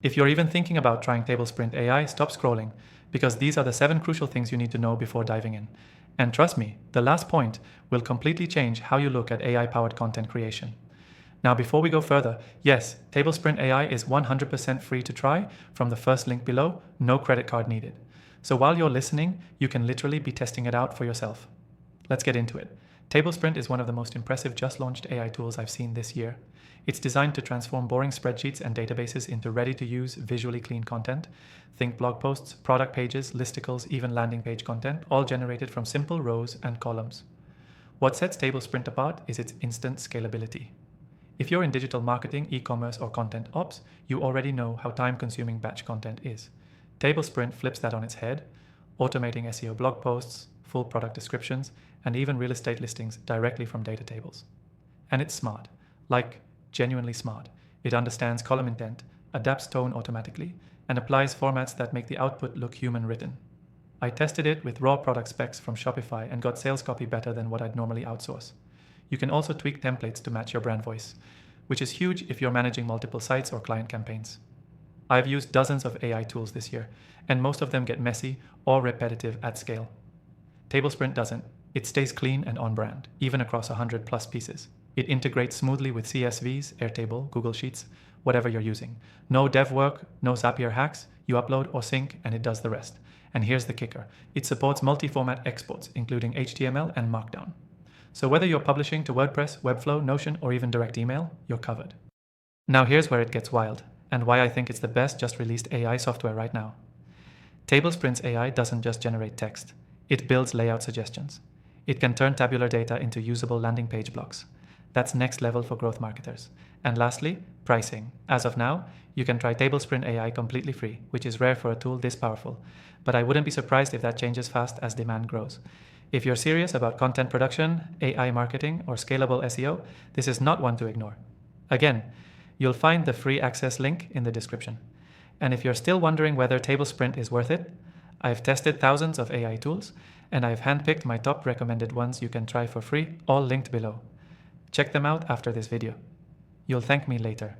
If you're even thinking about trying TableSprint AI, stop scrolling, because these are the 7 crucial things you need to know before diving in. And trust me, the last point will completely change how you look at AI-powered content creation. Now, before we go further, yes, TableSprint AI is 100% free to try from the first link below, no credit card needed. So while you're listening, you can literally be testing it out for yourself. Let's get into it. TableSprint is one of the most impressive just launched AI tools I've seen this year. It's designed to transform boring spreadsheets and databases into ready-to-use, visually clean content. Think blog posts, product pages, listicles, even landing page content, all generated from simple rows and columns. What sets TableSprint apart is its instant scalability. If you're in digital marketing, e-commerce, or content ops, you already know how time-consuming batch content is. TableSprint flips that on its head, automating SEO blog posts, full product descriptions, and even real estate listings directly from data tables. And it's smart, like genuinely smart. It understands column intent, adapts tone automatically, and applies formats that make the output look human-written. I tested it with raw product specs from Shopify and got sales copy better than what I'd normally outsource. You can also tweak templates to match your brand voice, which is huge if you're managing multiple sites or client campaigns. I've used dozens of AI tools this year, and most of them get messy or repetitive at scale. TableSprint doesn't. It stays clean and on brand, even across 100 plus pieces. It integrates smoothly with CSVs, Airtable, Google Sheets, whatever you're using. No dev work, no Zapier hacks. You upload or sync and it does the rest. And here's the kicker. It supports multi-format exports, including HTML and Markdown. So whether you're publishing to WordPress, Webflow, Notion, or even direct email, you're covered. Now here's where it gets wild, and why I think it's the best just released AI software right now. TableSprint's AI doesn't just generate text. It builds layout suggestions. It can turn tabular data into usable landing page blocks. That's next level for growth marketers. And lastly, pricing. As of now, you can try TableSprint AI completely free, which is rare for a tool this powerful. But I wouldn't be surprised if that changes fast as demand grows. If you're serious about content production, AI marketing, or scalable SEO, this is not one to ignore. Again, you'll find the free access link in the description. And if you're still wondering whether TableSprint is worth it, I've tested thousands of AI tools, and I've handpicked my top recommended ones you can try for free, all linked below. Check them out after this video. You'll thank me later.